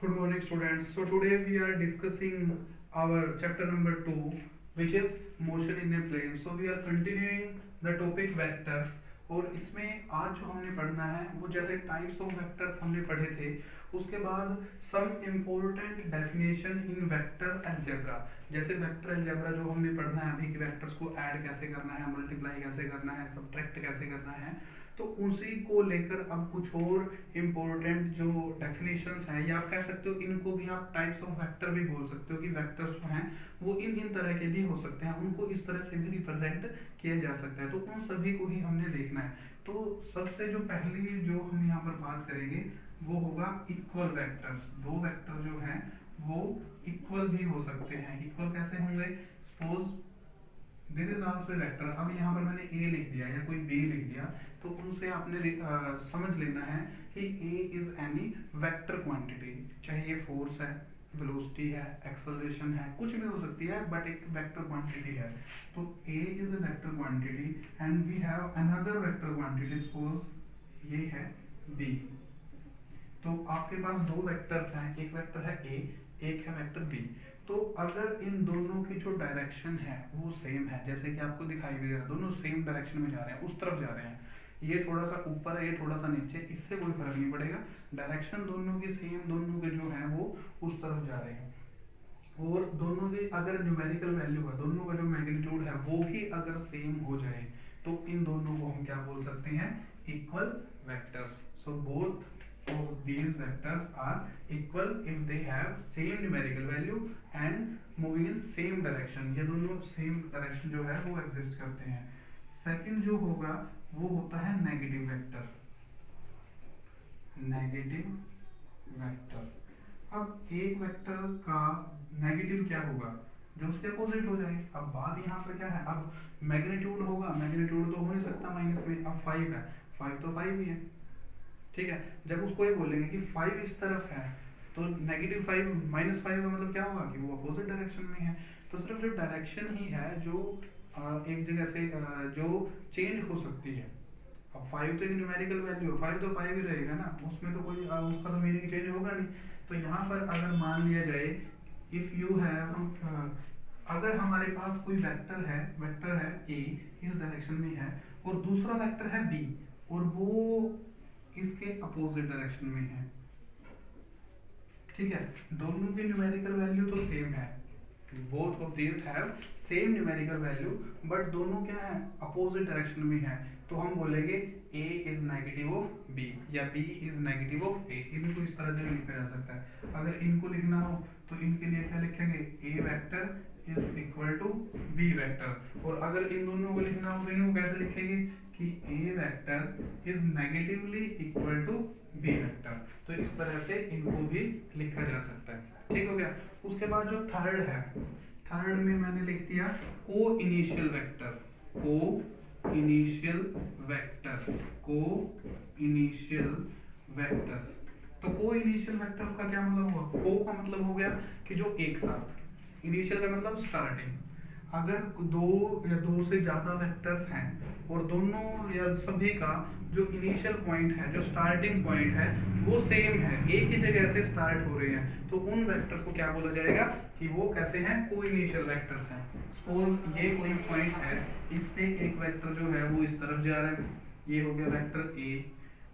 Good morning, students. So today we are discussing our chapter number 2, which is motion in a plane. So we are continuing the topic vectors. और इसमें आज जो हमने पढ़ना है वो जैसे टाइप्स ऑफ वेक्टर्स हमने पढ़े थे, उसके बाद some important definition in vector algebra. जैसे वेक्टर अलजेब्रा जो हमने पढ़ना है अभी कि वेक्टर्स को ऐड कैसे करना है, मल्टीप्लाई कैसे करना है, सब्ट्रैक्ट कैसे करना है, तो उसी को लेकर अब कुछ और इम्पोर्टेंट जो डेफिनेशंस हैं, या आप कह सकते हो इनको भी आप टाइप्स ऑफ वेक्टर भी बोल सकते हो कि वेक्टर्स जो हैं वो इन इन तरह के भी हो सकते हैं, उनको इस तरह से भी रिप्रेजेंट किया जा सकता है। तो उन सभी को ही हमने देखना है। तो सबसे जो पहली जो हम यहाँ पर बात करेंगे वो होगा इक्वल वेक्टर्स। दो वेक्टर जो हैं वो इक्वल भी हो सकते हैं। इक्वल कैसे होंगे? Suppose this is also vector. अब यहाँ पर मैंने ए लिख दिया या कोई बी लिख दिया, तो उनसे आपने समझ लेना है कि ए इज एनी वेक्टर क्वांटिटी, चाहे ये फोर्स है, वेलोसिटी है, एक्सेलरेशन है, कुछ भी हो सकती है, बट एक वेक्टर क्वांटिटी है। तो A is a vector quantity and we have another vector quantity, suppose ये है बी। तो आपके पास दो वेक्टर्स हैं, एक वेक्टर है ए, एक है वेक्टर बी। तो अगर इन दोनों की जो डायरेक्शन है वो सेम है, जैसे कि आपको दिखाई दे रहा है, दोनों सेम डायरेक्शन में जा रहे हैं, उस तरफ जा रहे हैं, ये थोड़ा सा ऊपर है, ये थोड़ा सा नीचे, इससे कोई फर्क नहीं पड़ेगा, डायरेक्शन दोनों की सेम, दोनों के जो है वो उस तरफ जा रहे हैं। और दोनों की अगर न्यूमेरिकल वैल्यू है, दोनों का जो मैग्नीट्यूड है वो भी अगर सेम हो जाए, तो इन दोनों को हम क्या बोल सकते हैं? Equal vectors. So both of these vectors are equal if they have same numerical value and moving in same direction। ये दोनों same direction जो है वो exist करते हैं। सेकंड जो होगा वो होता है नेगेटिव वेक्टर। नेगेटिव वेक्टर, अब एक वेक्टर का नेगेटिव क्या होगा? जो उसके अपोजिट हो जाए। अब बात यहाँ पर क्या है, अब मैग्नीट्यूड होगा, मैग्नीट्यूड तो हो नहीं सकता माइनस में, अब 5 है, 5 तो 5 ही है, ठीक है। जब उसको ये बोलेंगे कि 5 इस तरफ है, तो नेगेटिव 5 माइनस 5 का मतलब क्या होगा कि वो अपोजिट डायरेक्शन में है। तो सिर्फ जो डायरेक्शन ही है जो एक जगह से जो चेंज हो सकती है। अब 5 तो एक न्यूमेरिकल वैल्यू है, 5 तो 5 ही रहेगा ना, उसमें तो कोई उसका तो मीनिंग चेंज होगा नहीं। तो यहाँ पर अगर मान लिया जाए इफ यू हैव, अगर हमारे पास कोई वेक्टर है ए, इस डायरेक्शन में है, और दूसरा वेक्टर है बी, और वो इसके अपोजिट डायरेक्शन में है, ठीक है, दोनों की न्यूमेरिकल वैल्यू तो सेम है, both of these have same numerical value, but दोनों क्या है? अपोजिट डायरेक्शन में है। तो हम बोलेंगे a is negative of b या b is negative of a। इनको इस तरह से लिखा जा सकता है। अगर इनको लिखना हो तो इनके लिए क्या लिखेंगे? a vector is equal to b vector. और अगर इन दोनों को लिखना हो तो इनको कैसे लिखेंगे कि a vector is negatively equal to b vector. तो इस तरह से इनको भी लिखा जा सकता है, ठीक हो गया। उसके बाद जो थर्ड है, थर्ड में मैंने लिख दिया को इनिशियल वेक्टर। को इनिशियल वेक्टर्स, को इनिशियल वेक्टर्स। तो को इनिशियल वेक्टर्स का क्या मतलब हुआ? को का मतलब हो गया कि जो एक साथ, इनिशियल का मतलब स्टार्टिंग। अगर दो या दो से ज्यादा वेक्टर्स हैं और दोनों या सभी का जो इनिशियल पॉइंट है, जो स्टार्टिंग पॉइंट है, वो सेम है, एक ही जगह से स्टार्ट हो रहे हैं, तो उन वेक्टर्स को क्या बोला जाएगा कि वो कैसे हैं? को इनिशियल वेक्टर्स हैं। सपोज ये कोई पॉइंट है, इससे एक वेक्टर जो है वो इस तरफ जा रहा है, ये हो गया वेक्टर ए,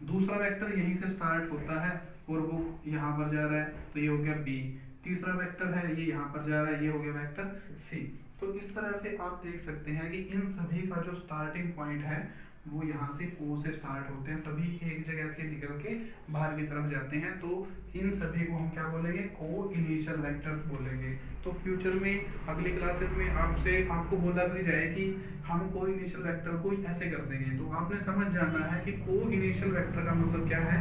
दूसरा वेक्टर यहीं से स्टार्ट होता है और वो यहाँ पर जा रहा है, तो ये हो गया बी, तीसरा वेक्टर है ये यहाँ पर जा रहा है, ये हो गया वेक्टर सी। तो इस तरह से आप देख सकते हैं कि इन सभी का जो स्टार्टिंग पॉइंट है वो यहाँ से O से स्टार्ट होते हैं, सभी एक जगह से निकल के बाहर की तरफ जाते हैं, तो इन सभी को हम क्या बोलेंगे? को इनिशियल वेक्टर्स बोलेंगे। तो फ्यूचर में अगली क्लासेस में आपको बोला भी जाए कि हम को इनिशियल वेक्टर को ऐसे कर देंगे, तो आपने समझ जाना है कि को इनिशियल वेक्टर का मतलब क्या है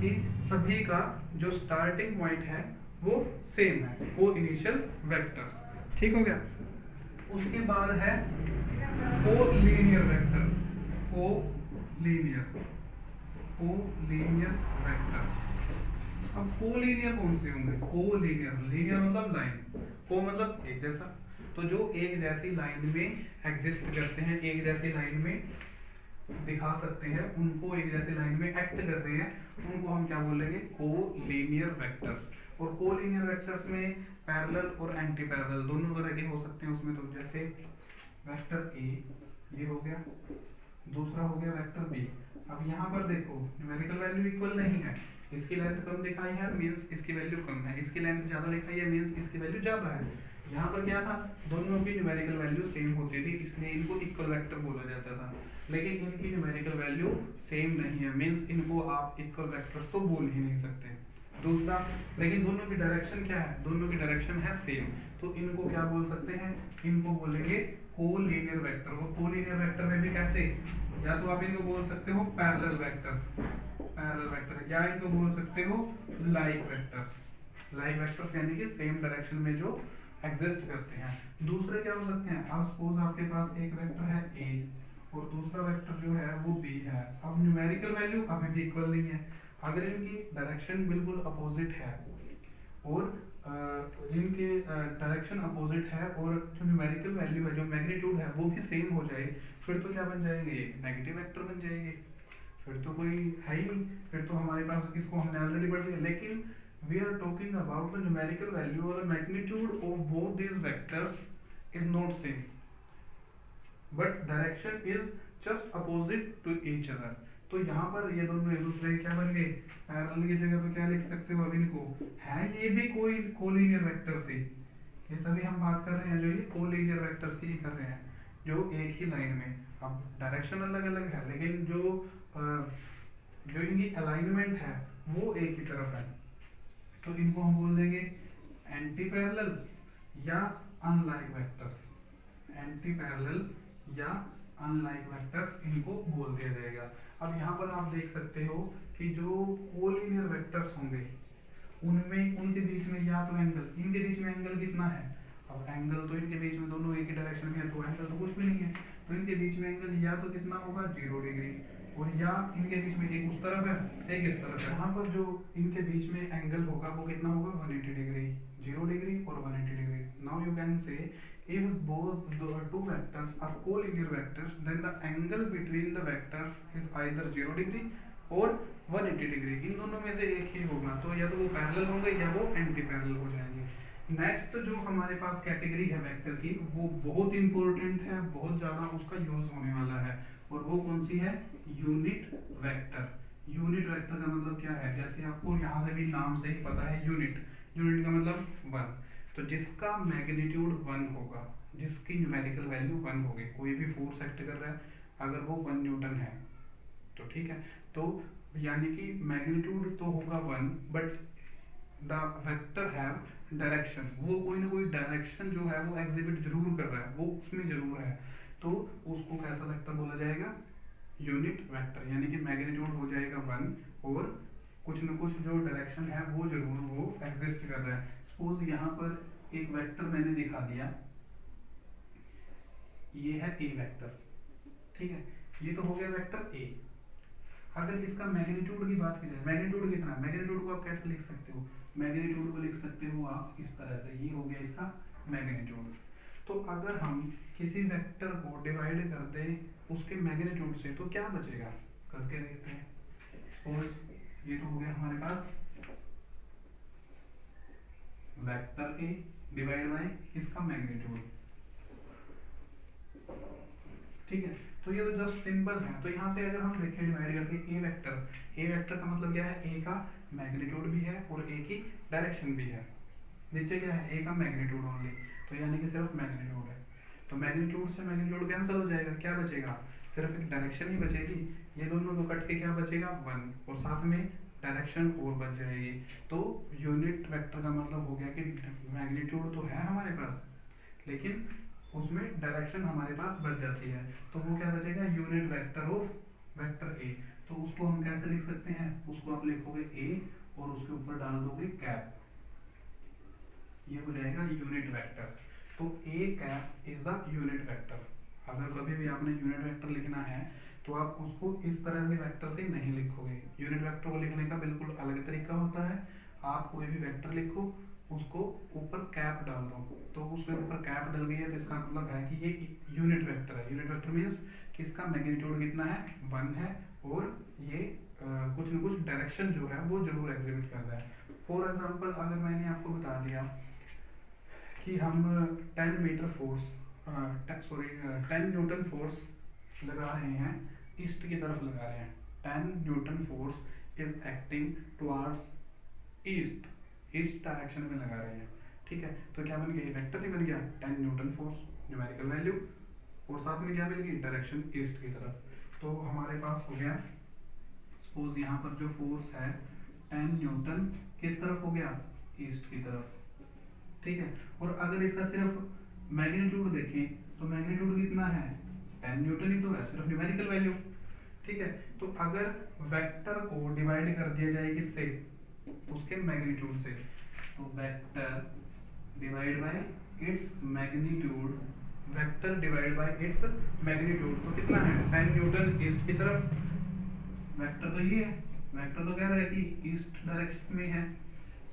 कि सभी का जो स्टार्टिंग पॉइंट है वो सेम है, को इनिशियल वेक्टर्स, ठीक हो गया। उसके बाद है को लीनियर वेक्टर्स। को लीनियर वेक्टर। अब को लीनियर कौन से होंगे? को लीनियर, लीनियर मतलब लाइन, को मतलब एक जैसा, तो जो एक जैसी लाइन में एग्जिस्ट करते हैं, एक जैसी लाइन में दिखा सकते हैं, उनको एक जैसे लाइन में एक्ट कर रहे हैं, उनको हम क्या बोलेंगे, कोलिनियर वेक्टर्स। और कोलिनियर वेक्टर्स में पैरेलल और एंटी पैरेलल दोनों तरह के हो सकते हैं उसमें। तो जैसे वेक्टर ए ये हो गया, दूसरा हो गया वेक्टर बी। अब यहाँ पर देखो न्यूमेरिकल वैल्यू इक्वल नहीं है, इसकी लेंथ कम दिखाई है मींस इसकी वैल्यू कम है, इसकी लेंथ ज्यादा दिखाई है मींस इसकी वैल्यू ज्यादा है। यहाँ पर क्या था, दोनों की न्यूमेरिकल वैल्यू सेम होती थी, इसलिए इनको इक्वल वेक्टर बोला जाता था। लेकिन इनकी न्यूमेरिकल वैल्यू सेम नहीं है मींस इनको आप इक्वल वेक्टर्स तो बोल ही नहीं सकते। दूसरा, लेकिन दोनों की डायरेक्शन क्या है, दोनों की डायरेक्शन है सेम, तो इनको क्या बोल सकते हैं, इनको बोलेंगे कोलिनियर वेक्टर। और कोलिनियर वेक्टर में भी कैसे, या तो आप इनको बोल सकते हो पैरेलल वेक्टर, या इनको बोल सकते हो लाइक वेक्टर्स यानी कि सेम डायरेक्शन में जो एग्जिस्ट करते हैं। दूसरे क्या हो सकते हैं, अब सपोज आपके पास एक वेक्टर है ए और दूसरा वेक्टर जो है वो बी है। अब न्यूमेरिकल वैल्यू अभी भी इक्वल नहीं है, अगर इनकी डायरेक्शन बिल्कुल अपोजिट है और इनके डायरेक्शन अपोजिट है और जो न्यूमेरिकल वैल्यू है, जो मैग्नीट्यूड है वो भी सेम हो जाए, फिर तो क्या बन जाएंगे, नेगेटिव वेक्टर बन जाएंगे, फिर तो कोई है ही नहीं, फिर तो हमारे पास इसको हमने ऑलरेडी पढ़ लिया। लेकिन we are talking about the numerical value और the magnitude of both these vectors is not same, but direction is just opposite to each other. तो यहाँ पर ये दोनों एक दूसरे के क्या बन गए, पैरेलल की जगह तो क्या लिख सकते हो अब इनको, है ये भी कोई कोलिनियर वेक्टर्स ही, ये सभी हम बात कर रहे हैं जो ये कोलिनियर वेक्टर्स की ही कर रहे हैं, जो एक ही लाइन में, अब डायरेक्शन अलग अलग है लेकिन जो इनकी अलाइनमेंट है वो एक ही तरफ है। तो इनको हम बोल देंगे एंटी पैरेलल या अनलाइक वेक्टर्स, एंटी पैरेलल या अनलाइक वेक्टर्स इनको बोल दिया जाएगा। अब यहाँ पर आप देख सकते हो कि जो कोलिनियर वेक्टर्स होंगे उनमें उनके बीच में या तो एंगल, इनके बीच में एंगल कितना है, अब एंगल तो इनके बीच में दोनों एक ही डायरेक्शन में है तो एंगल तो कुछ भी नहीं है, तो इनके बीच में एंगल या तो कितना होगा 0 डिग्री, और या इनके बीच में एक उस तरफ है एक इस तरफ है। यहाँ पर जो इनके बीच में एंगल होगा वो कितना होगा 180 डिग्री, 0 डिग्री और 180 degree. Now you can say if both the two vectors are collinear vectors then the angle between the vectors is either 0 degree और 180 डिग्री, इन दोनों में से एक ही होगा, तो या तो वो पैरेलल होंगे या वो एंटी पैरेलल हो जाएंगे। नेक्स्ट जो हमारे पास कैटेगरी है वेक्टर की वो बहुत इंपॉर्टेंट है, बहुत ज्यादा उसका यूज होने वाला है, और वो कौन सी है, यूनिट वेक्टर। यूनिट वेक्टर का मतलब क्या है, जैसे आपको यहाँ से भी नाम से ही पता है यूनिट, यूनिट का मतलब 1, तो जिसका मैग्नीट्यूड 1 होगा, जिसकी न्यूमेरिकल वैल्यू 1 होगी, कोई भी फोर्स एक्ट कर रहा है अगर वो 1 न्यूटन है तो ठीक है, तो यानी कि मैग्नीट्यूड तो होगा 1 but the vector have direction, वो कोई ना कोई डायरेक्शन जो है वो एग्जिबिट जरूर कर रहा है, वो उसमें जरूर है, तो उसको कैसा वेक्टर बोला जाएगा, यूनिट वेक्टर। यानी कि मैग्नीट्यूड हो जाएगा 1 और कुछ न कुछ जो डायरेक्शन है वो जरूर वो एग्जिस्ट कर रहा है। सपोज यहाँ पर एक वेक्टर मैंने दिखा दिया, ये है ए वेक्टर, ठीक है, ये तो हो गया वेक्टर ए। अगर इसका मैग्नीट्यूड की बात की जाए, मैग्नीट्यूड कितना, मैग्नीट्यूड को आप कैसे लिख सकते हो, मैग्नीट्यूड को लिख सकते हो आप इस तरह से, ये हो गया इसका मैग्नीट्यूड। तो अगर हम किसी वेक्टर को डिवाइड कर दें उसके मैग्नीट्यूड से तो क्या बचेगा, करके देखते हैं। सपोज ये तो हो गया हमारे पास वेक्टर ए डिवाइड बाय इसका मैग्नीट्यूड, ठीक है, तो ये तो जस्ट सिंपल है। तो यहाँ से अगर हम देखें डिवाइड करके ए वेक्टर का मतलब क्या है, ए का मैग्नीट्यूड भी है और ए की डायरेक्शन भी है, नीचे क्या है ए का मैग्नीट्यूड ओनली, तो यानी कि सिर्फ मैग्नीट्यूड है, तो मैग्नीट्यूड से मैग्नीट्यूड कैंसिल हो जाएगा, क्या बचेगा, सिर्फ एक डायरेक्शन ही बचेगी, ये दोनों तो कट के क्या बचेगा 1 और साथ में डायरेक्शन और बच जाएगी। तो यूनिट वेक्टर का मतलब हो गया कि मैग्नीट्यूड तो है हमारे पास लेकिन उसमें डायरेक्शन हमारे पास बच जाती है, तो वो क्या बचेगा, unit vector of vector A. तो उसको हम कैसे लिख सकते हैं, उसको आप लिखोगे ए और उसके ऊपर डाल दोगे कैप, ये हो जाएगा यूनिट वेक्टर। तो A cap is the unit vector. अगर कभी भी आपने यूनिट वेक्टर लिखना है तो आप उसको इस तरह से वेक्टर से नहीं लिखोगे, यूनिट वेक्टर को लिखने का बिल्कुल अलग तरीका होता है। आप कोई भी वेक्टर लिखो उसको ऊपर कैप डाल दो, तो उसके ऊपर कैप डल गई है तो इसका मतलब है कि ये यूनिट वेक्टर है। यूनिट वेक्टर मींस कि इसका मैग्नीट्यूड कितना है, 1 है, और ये कुछ न कुछ डायरेक्शन जो है वो जरूर एग्जिबिट कर रहा है। फॉर एग्जांपल अगर मैंने आपको बता दिया कि हम 10 मीटर फोर्स 10 न्यूटन फोर्स लगा रहे हैं, ईस्ट की तरफ लगा रहे हैं, 10 Newton force is acting towards east, east direction में लगा रहे हैं, ठीक है। तो क्या बन गया, वेक्टर ही बन गया 10 न्यूटन फोर्स न्यूमेरिकल वैल्यू, और साथ में क्या मिल गई, डायरेक्शन ईस्ट की तरफ। तो हमारे पास हो गया, सपोज यहाँ पर जो फोर्स है 10 न्यूटन किस तरफ हो गया, ईस्ट की तरफ, ठीक है। और अगर इसका सिर्फ मैग्नीट्यूड देखें तो मैग्नीट्यूड कितना है, 10 न्यूटन ही तो है, सिर्फ न्यूमेरिकल वैल्यू, ठीक है। तो अगर वेक्टर को डिवाइड कर दिया जाए किससे, उसके मैग्नीट्यूड से, तो vector divide by its magnitude, vector divide by its magnitude, तो कितना है 10 न्यूटन ईस्ट की तरफ, वेक्टर तो ये है, वेक्टर तो कह रहा है कि ईस्ट डायरेक्शन में है,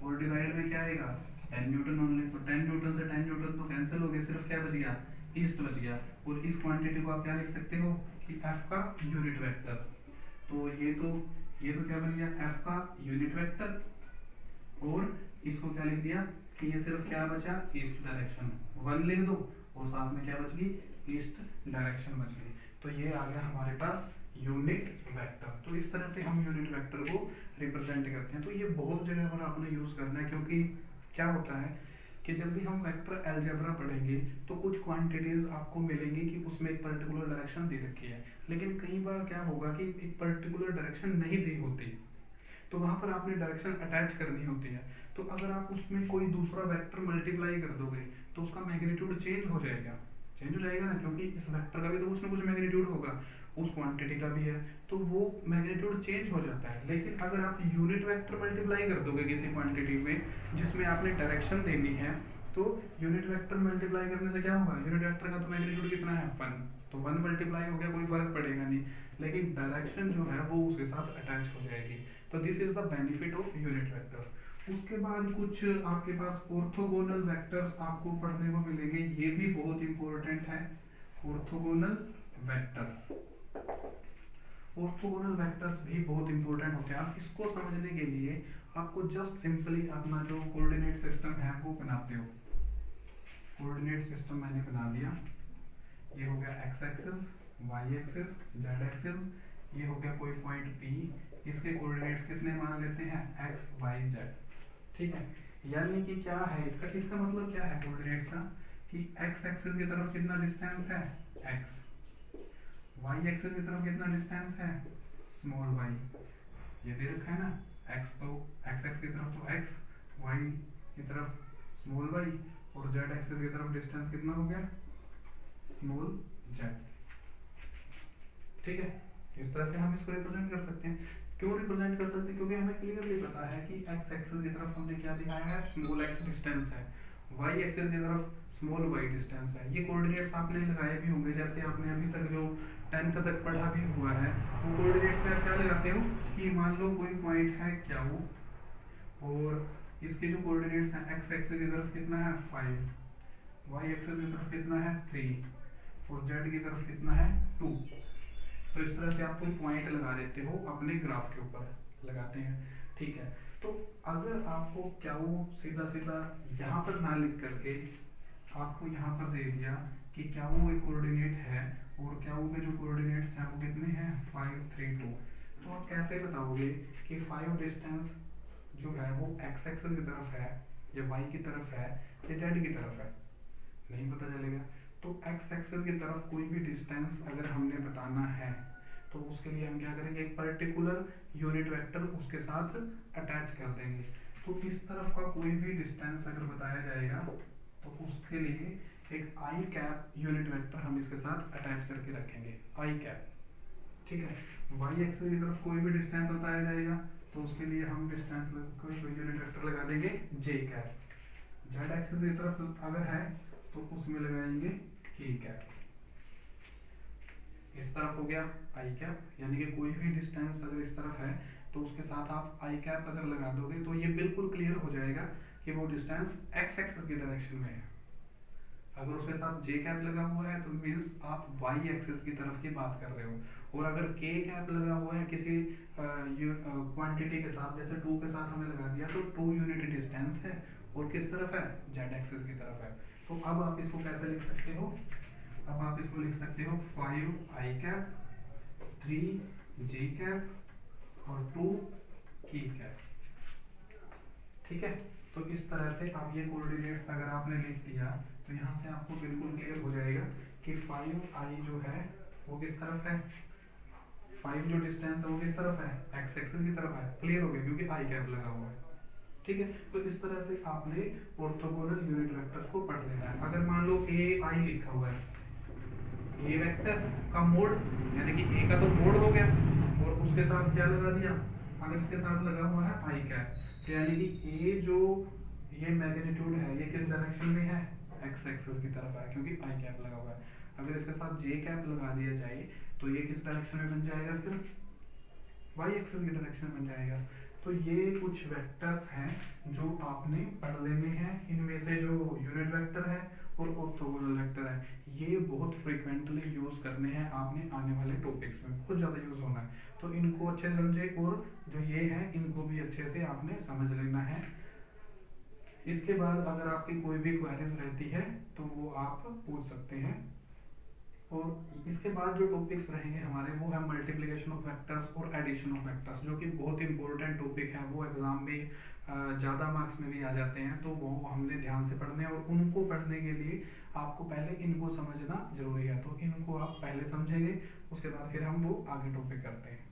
और डिवाइड में क्या आएगा 10 न्यूटन ओनली, तो 10 न्यूटन से 10 न्यूटन तो कैंसिल हो गए, सिर्फ क्या बच गया, ईस्ट बच गया। और इस क्वांटिटी को आप क्या लिख सकते हो कि एफ का यूनिट वेक्टर, तो ये तो क्या बन गया, एफ का यूनिट वेक्टर, और इसको क्या लिख दिया कि ये सिर्फ क्या बचा, ईस्ट डायरेक्शन, 1 लिख दो, और साथ में क्या बच गई, ईस्ट डायरेक्शन बच गई। तो ये आ गया हमारे पास यूनिट वेक्टर। तो इस तरह से हम यूनिट वेक्टर को रिप्रेजेंट करते हैं। तो ये बहुत जगह पर आपने यूज करना है, क्योंकि क्या होता है कि जब भी हम वेक्टर अलजेब्रा पढ़ेंगे तो कुछ क्वांटिटीज आपको मिलेंगी कि उसमें एक पर्टिकुलर डायरेक्शन दे रखी है, लेकिन कई बार क्या होगा कि एक पर्टिकुलर डायरेक्शन नहीं दी होती, तो वहां पर आपने डायरेक्शन अटैच करनी होती है। तो अगर आप उसमें कोई दूसरा वेक्टर मल्टीप्लाई कर दोगे तो उसका मैग्नीट्यूड चेंज हो जाएगा ना, क्योंकि इस वेक्टर का भी तो कुछ ना कुछ मैग्नीट्यूड होगा, उस क्वांटिटी का भी है, तो वो मैग्नीट्यूड चेंज हो जाता है। लेकिन अगर आप यूनिट वेक्टर मल्टीप्लाई कर दोगे किसी क्वांटिटी में जिसमें आपने डायरेक्शन देनी है, तो यूनिट वेक्टर मल्टीप्लाई करने से क्या होगा, यूनिट वेक्टर का तो मैग्नीट्यूड कितना है 1, तो 1 मल्टीप्लाई हो गया, कोई फर्क पड़ेगा नहीं, लेकिन डायरेक्शन जो है वो उसके साथ अटैच हो जाएगी। तो this is the benefit of unit vector. उसके बाद कुछ आपके पास ऑर्थोगोनल वेक्टर्स आपको पढ़ने को मिलेंगे, ये भी बहुत इंपॉर्टेंट है, ऑर्थोगोनल वेक्टर्स। ऑर्थोगोनल वेक्टर्स भी बहुत इंपॉर्टेंट होते हैं। आप इसको समझने के लिए आपको जस्ट सिंपली अपना जो कोऑर्डिनेट सिस्टम है वो बनाते हो, कोऑर्डिनेट सिस्टम मैंने बना दिया, ये हो गया X axis, Y axis, Z axis, ये हो गया कोई पॉइंट P, इसके कोऑर्डिनेट्स कितने मान लेते हैं x y z, ठीक है। यानी कि क्या है इसका मतलब क्या है कोऑर्डिनेट्स का, कि x एक्सिस की तरफ कितना डिस्टेंस है x, y एक्सिस की तरफ कितना डिस्टेंस है स्मॉल y, ये दे रखा है ना, x तो x एक्सिस की तरफ तो x, y की तरफ स्मॉल y, और z एक्सिस की तरफ डिस्टेंस कितना हो गया स्मॉल z, ठीक है। इस तरह से हम इसको रिप्रेजेंट कर सकते हैं। क्यों रिप्रेजेंट कर सकते हैं, क्योंकि हमें क्लियरली पता है कि x एक्सिस की तरफ हमने क्या दिखाया है, स्मॉल x डिस्टेंस है, y एक्सिस की तरफ स्मॉल y डिस्टेंस है। ये कोऑर्डिनेट्स आपने लगाए भी होंगे, जैसे आपने अभी तक जो 10th तक पढ़ा भी हुआ है, वो कोऑर्डिनेट्स में क्या लगाते हो कि मान लो कोई पॉइंट है क्या वो, और इसके जो कोऑर्डिनेट्स हैं x एक्सिस की तरफ कितना है 5, y एक्सिस की तरफ कितना है 3, और z की तरफ कितना है 2। तो इस तरह से आप कोई पॉइंट लगा देते हो अपने ग्राफ के ऊपर लगाते हैं, ठीक है। तो अगर आपको क्या वो सीधा सीधा यहाँ पर ना लिख करके आपको यहाँ पर दे दिया कि क्या वो एक कोऑर्डिनेट है, और क्या वो के जो कोऑर्डिनेट्स हैं वो कितने हैं 5 3 2, तो आप कैसे बताओगे कि 5 डिस्टेंस जो है वो x एक्सिस की तरफ है या y की तरफ है या z की तरफ है, नहीं पता चलेगा। तो x एक्सिस की तरफ कोई भी डिस्टेंस अगर हमने बताना है तो उसके लिए हम क्या करेंगे, एक पर्टिकुलर यूनिट वेक्टर उसके साथ अटैच कर देंगे। तो इस तरफ का कोई भी डिस्टेंस अगर बताया जाएगा तो उसके लिए एक आई कैप यूनिट वेक्टर हम इसके साथ अटैच करके रखेंगे, आई कैप, ठीक है। y एक्सिस की तरफ कोई भी डिस्टेंस बताया जाएगा तो उसके लिए हम डिस्टेंस कोई यूनिट वेक्टर लगा देंगे j कैप, z एक्सिस की तरफ अगर है तो उसमें लगाएंगे k कैप। इस तरफ हो गया आई कैप, यानी कि कोई भी डिस्टेंस अगर इस तरफ है तो उसके साथ आप आई कैप अगर लगा दोगे तो ये बिल्कुल क्लियर हो जाएगा कि वो डिस्टेंस x एक्सिस की डायरेक्शन में है। अगर उसके साथ जे कैप लगा हुआ है तो मीन्स आप वाई एक्सिस की तरफ की बात कर रहे हो, और अगर के कैप लगा हुआ है किसी क्वांटिटी के साथ, जैसे 2 के साथ हमें लगा दिया, तो 2 यूनिट डिस्टेंस है और किस तरफ है, जेड एक्सिस की तरफ है। तो अब आप इसको कैसे लिख सकते हो, अब आप इसको लिख सकते हो 5 आई कैप, 3 जे कैप और 2 की कैप। ठीक है, तो इस तरह से आप ये कोऑर्डिनेट्स अगर आपने लिख दिया तो यहाँ से आपको बिल्कुल क्लियर हो जाएगा कि 5i जो है वो किस तरफ है, 5 जो डिस्टेंस है वो किस तरफ है, एक्स एक्सिस की तरफ है। क्लियर हो गया, क्योंकि आई कैप लगा हुआ है। ठीक है, तो इस तरह से आपने ऑर्थोगोनल यूनिट वेक्टर्स को पढ़ लेना है। अगर मान लो ए आई लिखा हुआ है, ए वेक्टर का मोड यानी कि ए का तो मोड हो गया और उसके साथ क्या लगा दिया, अगर इसके साथ लगा हुआ है आई कैप, तो यानी कि ए जो ये मैग्नीट्यूड है ये किस डायरेक्शन में है, एक्स एक्सिस की तरफ है, क्योंकि आई कैप लगा हुआ है। अगर इसके साथ जे कैप लगा दिया जाए तो ये किस डायरेक्शन में बन जाएगा, फिर वाई एक्सिस की डायरेक्शन में बन जाएगा। तो ये कुछ वेक्टर्स हैं जो आपने पढ़ लेने हैं। इनमें से जो यूनिट वेक्टर है और ऑर्थोगोनल वेक्टर है, ये बहुत फ्रीक्वेंटली यूज करने हैं आपने आने वाले टॉपिक्स में, बहुत ज़्यादा यूज होना है। तो इनको अच्छे समझे, और जो ये है इनको भी अच्छे से आपने समझ लेना है। इसके बाद अगर आपकी कोई भी क्वेरीज रहती है तो वो आप पूछ सकते हैं। और इसके बाद जो टॉपिक्स रहेंगे हमारे वो है मल्टीप्लिकेशन ऑफ वेक्टर्स और एडिशन ऑफ वेक्टर्स, जो कि बहुत इंपॉर्टेंट टॉपिक है, वो एग्जाम में ज़्यादा मार्क्स में भी आ जाते हैं, तो वो हमने ध्यान से पढ़ने हैं। और उनको पढ़ने के लिए आपको पहले इनको समझना जरूरी है, तो इनको आप पहले समझेंगे, उसके बाद फिर हम वो आगे टॉपिक करते हैं।